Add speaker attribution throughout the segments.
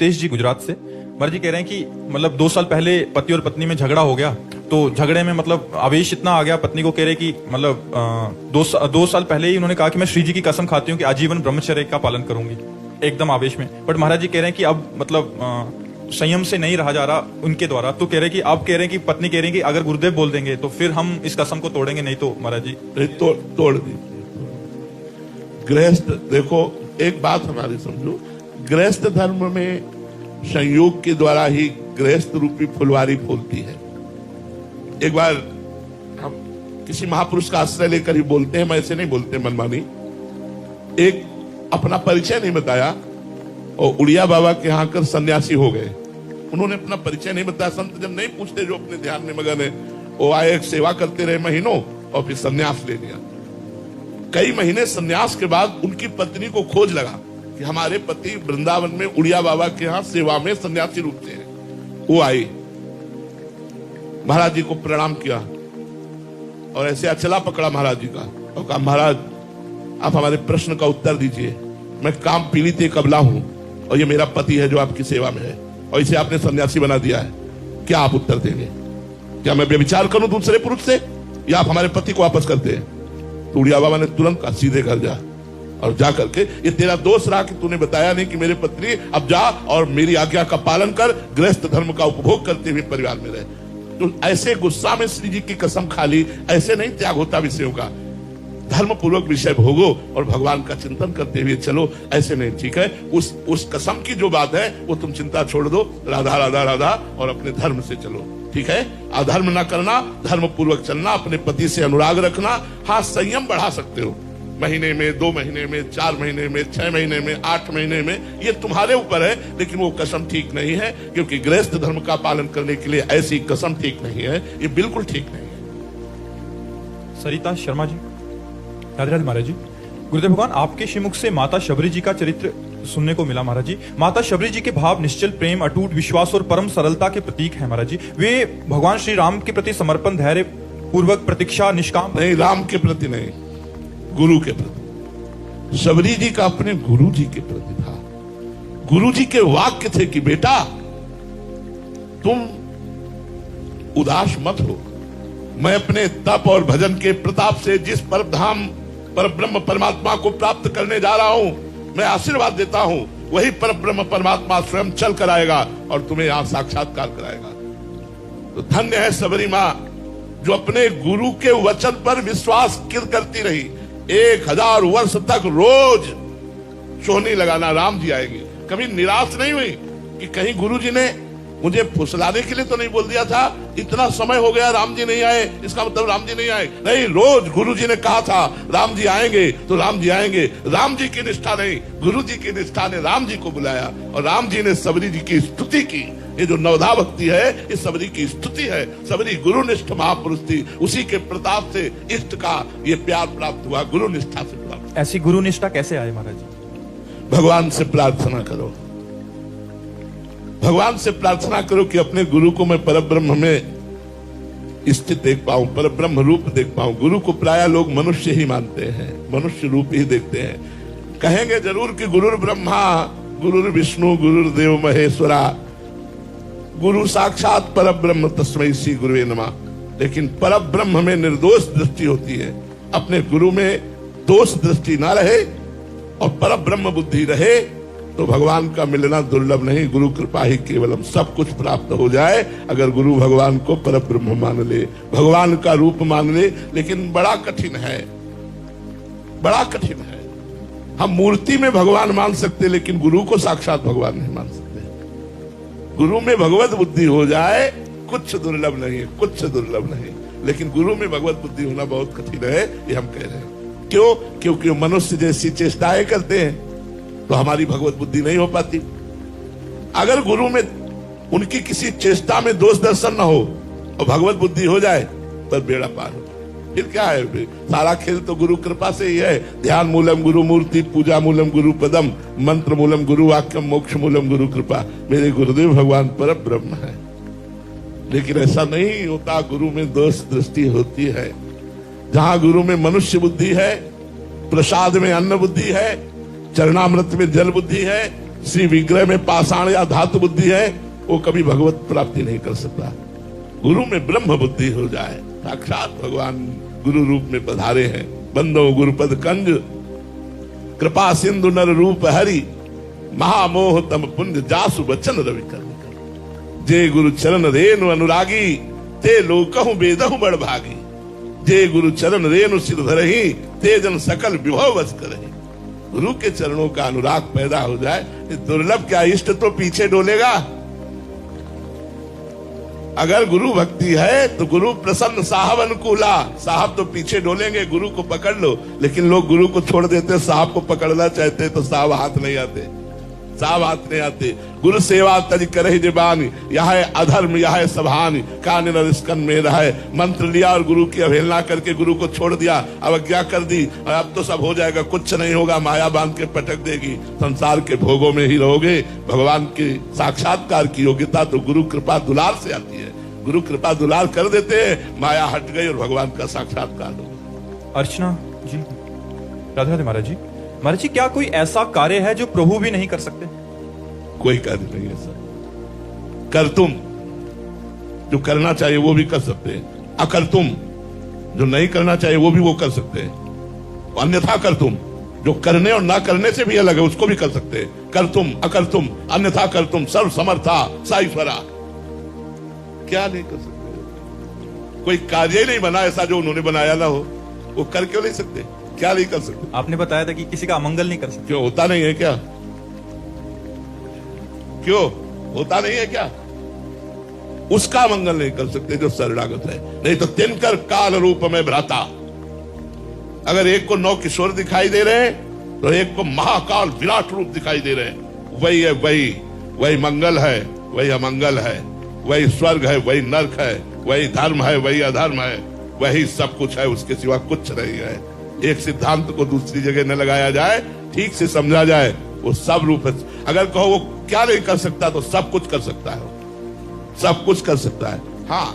Speaker 1: गुप्तेश जी गुजरात से। महाराज जी कह रहे हैं कि मतलब 2 साल पहले पति और पत्नी में झगड़ा हो गया, तो झगड़े में मतलब आवेश इतना आ गया, पत्नी को कह रहे कि मतलब 2 साल पहले ही उन्होंने कहा कि मैं श्री जी की कसम खाती हूँ कि आजीवन ब्रह्मचर्य का पालन करूंगी, एकदम आवेश में। बट महाराज जी कह रहे हैं कि अब मतलब संयम से नहीं रहा जा रहा उनके द्वारा, तो कह रहे हैं कि आप कह रहे हैं कि पत्नी कह रही है कि अगर गुरुदेव बोल देंगे तो फिर हम इस कसम को तोड़ेंगे, नहीं तो महाराज जी
Speaker 2: तोड़ दीजिए। गृहस्थ देखो, एक बात हमारी समझो, गृहस्थ धर्म में संयोग के द्वारा ही गृहस्थ रूपी फुलवारी फूलती है। एक बार हम किसी महापुरुष का आश्रय लेकर ही बोलते हैं, मैं ऐसे नहीं बोलते मनमानी। एक अपना परिचय नहीं बताया और उड़िया बाबा के यहाँ आकर सन्यासी हो गए। उन्होंने अपना परिचय नहीं बताया। संत जब नहीं पूछते, जो अपने ध्यान में मगन है, वो आए, सेवा करते रहे महीनों और फिर सन्यास ले लिया। कई महीने सन्यास के बाद उनकी पत्नी को खोज लगा कि हमारे पति वृंदावन में उड़िया बाबा के यहाँ सेवा में सन्यासी रूप से हैं। वो आई, महाराज जी को प्रणाम किया और ऐसे अचला पकड़ा महाराज जी का और कहा, महाराज आप हमारे प्रश्न का उत्तर दीजिए। मैं काम पीड़ित एक अबला हूं और ये मेरा पति है जो आपकी सेवा में है और इसे आपने सन्यासी बना दिया है, क्या आप उत्तर देंगे? क्या मैं व्यभिचार करूं दूसरे पुरुष से, या आप हमारे पति को वापस करते हैं? तो उड़िया बाबा ने तुरंत कहा, सीधे घर जा और जा करके, ये तेरा दोष रहा कि तूने बताया नहीं कि मेरे पत्नी, अब जा और मेरी आज्ञा का पालन कर, गृहस्थ धर्म का उपभोग करते हुए परिवार में रहे। तो ऐसे गुस्सा में श्री जी की कसम खा ली, ऐसे नहीं त्याग होता विषयों का। धर्म पूर्वक विषय भोगो और भगवान का चिंतन करते हुए चलो, ऐसे नहीं, ठीक है? उस कसम की जो बात है वो तुम चिंता छोड़ दो, राधा राधा राधा, और अपने धर्म से चलो, ठीक है? अधर्म ना करना, धर्म पूर्वक चलना, अपने पति से अनुराग रखना। हाँ, संयम बढ़ा सकते हो, महीने में, 2 महीने में, 4 महीने में, 6 महीने में, 8 महीने में, ये तुम्हारे ऊपर है। लेकिन वो कसम ठीक नहीं है, क्योंकि गृहस्थ धर्म का पालन करने के लिए ऐसी कसम ठीक नहीं है, ये बिल्कुल ठीक नहीं है।
Speaker 1: सरिता शर्मा जी, राधे राधे महाराज जी। गुरुदेव भगवान, आपके श्रीमुख से माता शबरी जी का चरित्र सुनने को मिला महाराज जी। माता शबरी जी के भाव निश्चल प्रेम, अटूट विश्वास और परम सरलता के प्रतीक हैं महाराज जी। वे भगवान श्री राम के प्रति समर्पण, धैर्य पूर्वक प्रतीक्षा, निष्काम
Speaker 2: नहीं, राम के प्रति नहीं, गुरु के प्रति। शबरी जी का अपने गुरु जी के प्रति था। गुरु जी के वाक्य थे कि बेटा तुम उदास मत हो, मैं अपने तप और भजन के प्रताप से जिस परधाम पर ब्रह्म परमात्मा को प्राप्त करने जा रहा हूं, मैं आशीर्वाद देता हूं, वही पर ब्रह्म परमात्मा स्वयं चल कर आएगा और तुम्हें यहां साक्षात्कार कराएगा। तो धन्य है शबरी मां, जो अपने गुरु के वचन पर विश्वास करती रही। 1000 वर्ष तक रोज सोहनी लगाना, राम जी आएंगे। कभी निराश नहीं हुई कि कहीं गुरु जी ने मुझे फुसलाने के लिए तो नहीं बोल दिया था, इतना समय हो गया राम जी नहीं आए, इसका मतलब राम जी नहीं आए। नहीं, रोज गुरु जी ने कहा था राम जी आएंगे तो राम जी आएंगे। राम जी की निष्ठा नहीं, गुरु जी की निष्ठा ने राम जी को बुलाया और राम जी ने शबरी जी की स्तुति की। ये जो नवधा भक्ति है, ये शबरी की स्तुति है। शबरी गुरुनिष्ठ महापुरुष थी, उसी के प्रताप से इष्ट का ये प्यार प्राप्त हुआ, गुरु निष्ठा से प्राप्त।
Speaker 1: ऐसी गुरु निष्ठा कैसे आए महाराज जी?
Speaker 2: भगवान से प्रार्थना करो, भगवान से प्रार्थना करो कि अपने गुरु को मैं परब्रह्म में स्थित देख पाऊं, परब्रह्म रूप देख पाऊं। गुरु को प्राय लोग मनुष्य ही मानते हैं, मनुष्य रूप ही देखते हैं। कहेंगे जरूर कि गुरुर ब्रह्मा, गुरुर विष्णु, गुरुर देव महेश्वरा, गुरु साक्षात परब्रह्म तस्मै श्री गुरुवे नमः। लेकिन परब्रह्म में निर्दोष दृष्टि होती है। अपने गुरु में दोष दृष्टि ना रहे और परब्रह्म बुद्धि रहे तो भगवान का मिलना दुर्लभ नहीं। गुरु कृपा ही केवलम, सब कुछ प्राप्त हो जाए अगर गुरु भगवान को परब्रह्म मान ले, भगवान का रूप मान ले। लेकिन बड़ा कठिन है, बड़ा कठिन है। हम मूर्ति में भगवान मान सकते, लेकिन गुरु को साक्षात भगवान नहीं मान सकते। गुरु में भगवत बुद्धि हो जाए कुछ दुर्लभ नहीं है, कुछ दुर्लभ नहीं। लेकिन गुरु में भगवत बुद्धि होना बहुत कठिन है, ये हम कह रहे हैं। क्यों? क्योंकि मनुष्य जैसी चेष्टाएं करते हैं तो हमारी भगवत बुद्धि नहीं हो पाती। अगर गुरु में उनकी किसी चेष्टा में दोष दर्शन न हो और भगवत बुद्धि हो जाए तो बेड़ा पार हो। फिर क्या है? सारा खेल तो गुरु कृपा से ही है। ध्यान मूलम गुरु मूर्ति, पूजा मूलम गुरु पदम, मंत्र मूलम गुरु वाक्यम, मोक्ष मूलम गुरु कृपा। मेरे गुरुदेव भगवान पर ब्रह्म है। लेकिन ऐसा नहीं होता, गुरु में दोष दृष्टि होती है। जहां गुरु में मनुष्य बुद्धि है, प्रसाद में अन्न बुद्धि है, चरणामृत में जल बुद्धि है, श्री विग्रह में पाषाण या धातु बुद्धि है, वो कभी भगवत प्राप्ति नहीं कर सकता। गुरु में ब्रह्म बुद्धि हो जाए, साक्षात भगवान गुरु रूप में पधारे हैं। बंदो गुरुपद कंज कृपा सिंधु नर रूप हरि, महामोह तम पुण्य जासु बचन रवि कर। जे गुरु चरण रेणु अनुरागी, ते लोकहु बेदहु बड़ भागी। जे गुरु चरण रेणु सिर धरहि, ते जन सकल विभव वश करहि। गुरु के चरणों का अनुराग पैदा हो जाए, दुर्लभ क्या, इष्ट तो पीछे डोलेगा। अगर गुरु भक्ति है तो गुरु प्रसन्न साहब अनुकूला, साहब तो पीछे डोलेंगे, गुरु को पकड़ लो। लेकिन लोग गुरु को छोड़ देते, साहब को पकड़ना चाहते तो साहब हाथ नहीं आते, साहब हाथ नहीं आते। गुरु सेवा तज करहि जबानी, यह है अधर्म यह है सभानी। कान नरिस्कन में रहे, मंत्र लिया और गुरु की अवहेलना करके गुरु को छोड़ दिया, अवज्ञा कर दी। अब तो सब हो जाएगा, कुछ नहीं होगा, माया बांध के पटक देगी, संसार के भोगों में ही रहोगे। भगवान के साक्षात्कार की योग्यता तो गुरु कृपा दुलार से आती है। गुरु कृपा दुलार कर देते हैं, माया हट गई और भगवान का साक्षात्कार हो।
Speaker 1: अर्चना जी, राधे राधे महाराज जी। महाराज जी, क्या कोई ऐसा कार्य है जो प्रभु भी नहीं कर सकते?
Speaker 2: कोई कार्य नहीं है सर। कर तुम जो करना चाहिए वो भी कर सकते हैं, अकर तुम जो नहीं करना चाहिए वो भी वो कर सकते हैं। अन्यथा कर तुम जो करने और ना करने से भी अलग है, उसको भी कर सकते हैं। कर तुम अकर तुम अन्यथा कर तुम, सर्व समर्था साईश्वरा। क्या नहीं कर सकते? कोई कार्य ही नहीं बना ऐसा जो उन्होंने बनाया ना हो, वो कर क्यों नहीं सकते? क्या नहीं कर सकते?
Speaker 1: आपने बताया था कि किसी का अमंगल नहीं कर सकते।
Speaker 2: क्यों होता नहीं है क्या? क्यों होता नहीं है क्या? उसका मंगल नहीं कर सकते जो शरणागत है। नहीं तो तिनकर काल रूप में भ्राता। अगर एक को 9 किशोर दिखाई दे रहे हैं तो एक को महाकाल विराट रूप दिखाई दे रहे हैं। वही है, वही मंगल है, वही अमंगल है, वही स्वर्ग है, वही नरक है, वही धर्म है, वही अधर्म है, वही सब कुछ है, उसके सिवा कुछ नहीं है। एक सिद्धांत को दूसरी जगह न लगाया जाए, ठीक से समझा जाए, वो सब रूप है। अगर कहो वो क्या नहीं कर सकता तो सब कुछ कर सकता है, सब कुछ कर सकता है। हाँ,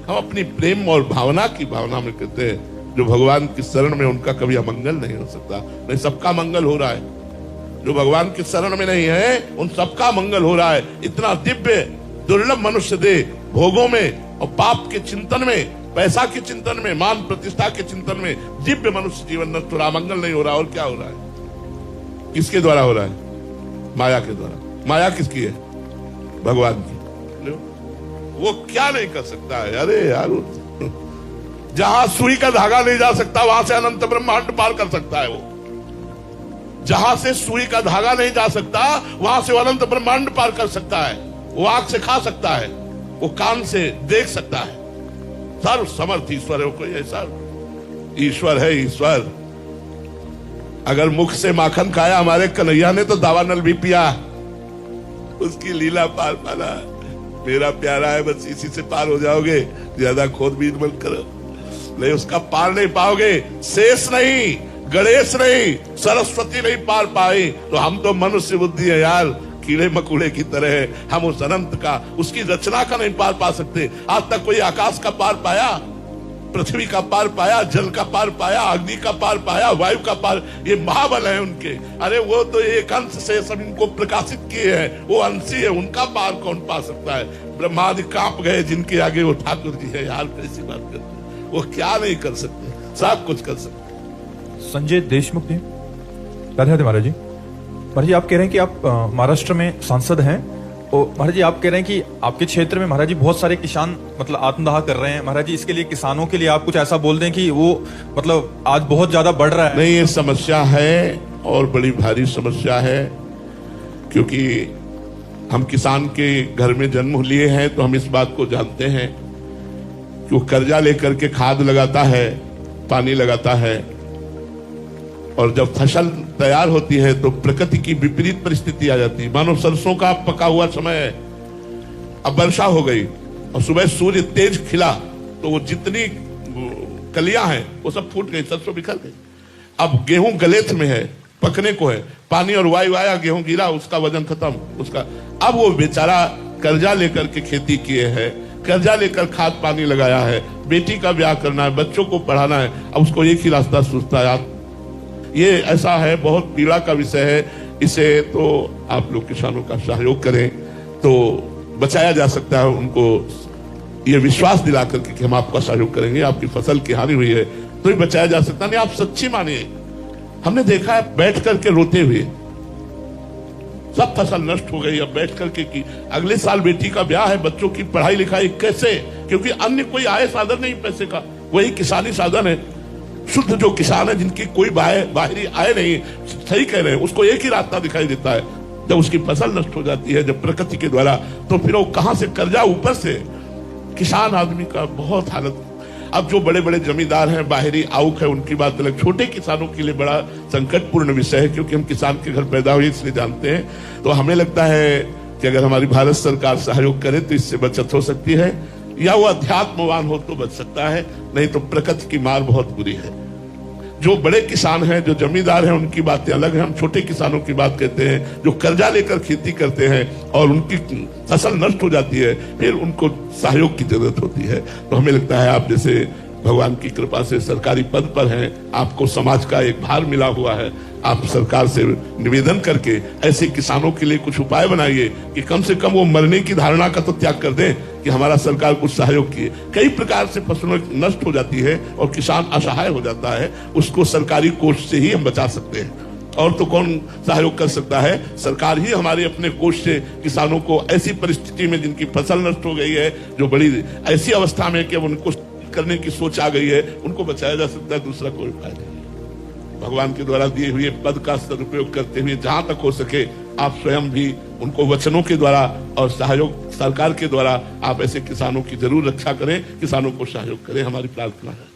Speaker 2: हम अपनी प्रेम और भावना की भावना में कहते हैं, जो भगवान की शरण में उनका कभी अमंगल नहीं हो सकता। नहीं, सबका मंगल हो रहा है। जो भगवान की शरण में नहीं है उन सबका मंगल हो रहा है। इतना दिव्य दुर्लभ मनुष्य दे भोगों में और पाप के चिंतन में, पैसा के चिंतन में, मान प्रतिष्ठा के चिंतन में दिव्य मनुष्य जीवन में तो रामंगल नहीं हो रहा। और क्या हो रहा है? किसके द्वारा हो रहा है? माया के द्वारा। माया किसकी है? भगवान की। वो क्या नहीं कर सकता है? अरे यार, जहां सुई का धागा नहीं जा सकता वहां से अनंत ब्रह्मांड पार कर सकता है। वो जहां से सुई का धागा नहीं जा सकता वहां से वो अनंत ब्रह्मांड पार कर सकता है। वो आंख से खा सकता है, वो कान से देख सकता है। सर्व समर्थ ईश्वर है। कोई ऐसा ईश्वर है, ईश्वर। अगर मुख से माखन खाया हमारे कन्हैया ने तो दावानल भी पिया, उसकी लीला पार पाना। मेरा प्यारा है, बस इसी से पार हो जाओगे। ज्यादा खोदबीन मत करो, नहीं उसका पार नहीं पाओगे। शेष नहीं, गणेश नहीं, सरस्वती नहीं पार पाई तो हम तो मनुष्य बुद्धि है यार, कीड़े मकुड़े की तरह है। हम उस अनंत का, उसकी रचना का नहीं पार पा सकते। आज तक कोई आकाश का पार पाया, पृथ्वी का पार पाया, जल का पार पाया, अग्नि का पार पाया, वायु का पार? ये महाबल है उनके। अरे वो तो एक अंश से सब इनको प्रकाशित किए हैं, वो अंशी है, उनका पार कौन पा सकता है? ब्रह्मादि कांप गए जिनके आगे वो ठाकुर जी है। यार कैसी बात करते हैं? वो क्या नहीं कर सकते? सब कुछ कर सकते।
Speaker 1: संजय देशमुख जी, राधे राधे महाराज जी। महाराज जी, आप कह रहे हैं कि आप महाराष्ट्र में सांसद हैं, और महाराज जी आप कह रहे हैं कि आपके क्षेत्र में महाराज जी बहुत सारे किसान मतलब आत्मदाह कर रहे हैं। महाराज जी, इसके लिए किसानों के लिए आप कुछ ऐसा बोल दें कि वो मतलब आज बहुत ज्यादा बढ़ रहा है।
Speaker 2: नहीं, ये समस्या है और बड़ी भारी समस्या है, क्योंकि हम किसान के घर में जन्म लिए हैं तो हम इस बात को जानते हैं कि वो कर्जा लेकर के खाद लगाता है, पानी लगाता है, और जब फसल तैयार होती है तो प्रकृति की विपरीत परिस्थिति आ जाती है। मानो सरसों का पका हुआ समय है, अब वर्षा हो गई और सुबह सूर्य तेज खिला तो वो जितनी कलियां हैं वो सब फूट गई, सरसों बिखर गई। अब गेहूं गलेथ में है, पकने को है, पानी और वायु आया, गेहूं गिरा, उसका वजन खत्म उसका। अब वो बेचारा कर्जा लेकर के खेती किए है, कर्जा लेकर खाद पानी लगाया है, बेटी का ब्याह करना है, बच्चों को पढ़ाना है, अब उसको एक ही रास्ता सूझता है। ये ऐसा है, बहुत पीड़ा का विषय है। इसे तो आप लोग किसानों का सहयोग करें तो बचाया जा सकता है। उनको ये विश्वास दिला करके कि हम आपका सहयोग करेंगे, आपकी फसल की हानि हुई है तो ही बचाया जा सकता नहीं। आप सच्ची मानिए, हमने देखा है बैठ करके रोते हुए, सब फसल नष्ट हो गई, अब बैठ करके कि अगले साल बेटी का ब्याह है, बच्चों की पढ़ाई लिखाई कैसे, क्योंकि अन्य कोई आय साधन नहीं पैसे का, वही किसानी साधन है। शुद्ध जो किसान है जिनकी कोई बाहरी आय नहीं, सही कह रहे हैं, उसको एक ही रास्ता दिखाई देता है, जब उसकी फसल नष्ट हो जाती है जब प्रकृति के द्वारा, तो फिर वो कहां से कर्जा, ऊपर से किसान आदमी का बहुत हालत। अब जो बड़े बड़े जमींदार हैं, बाहरी आउक है, उनकी बात अलग, छोटे किसानों के लिए बड़ा संकटपूर्ण विषय है, क्योंकि हम किसान के घर पैदा हुए इसलिए जानते हैं। तो हमें लगता है कि अगर हमारी भारत सरकार सहयोग करे तो इससे बचत हो सकती है, या वो अध्यात्मवान हो तो बच सकता है, नहीं तो प्रकृति की मार बहुत बुरी है। जो बड़े किसान हैं, जो जमींदार हैं, उनकी बातें अलग हैं, हम छोटे किसानों की बात कहते हैं, जो कर्जा लेकर खेती करते हैं और उनकी फसल नष्ट हो जाती है, फिर उनको सहयोग की जरूरत होती है। तो हमें लगता है आप जैसे भगवान की कृपा से सरकारी पद पर हैं, आपको समाज का एक भार मिला हुआ है, आप सरकार से निवेदन करके ऐसे किसानों के लिए कुछ उपाय बनाइए कि कम से कम वो मरने की धारणा का तो त्याग कर दें कि हमारा सरकार कुछ सहयोग किए। कई प्रकार से फसलों नष्ट हो जाती है और किसान असहाय हो जाता है, उसको सरकारी कोष से ही हम बचा सकते हैं, और तो कौन सहयोग कर सकता है? सरकार ही हमारे अपने कोष से किसानों को ऐसी परिस्थिति में जिनकी फसल नष्ट हो गई है, जो बड़ी ऐसी अवस्था में कि उनको करने की सोच आ गई है, उनको बचाया जा सकता है, दूसरा कोई उपाय नहीं। भगवान के द्वारा दिए हुए पद का सदुपयोग करते हुए जहां तक हो सके आप स्वयं भी उनको वचनों के द्वारा और सहयोग सरकार के द्वारा आप ऐसे किसानों की जरूर रक्षा करें, किसानों को सहयोग करें, हमारी प्रार्थना है।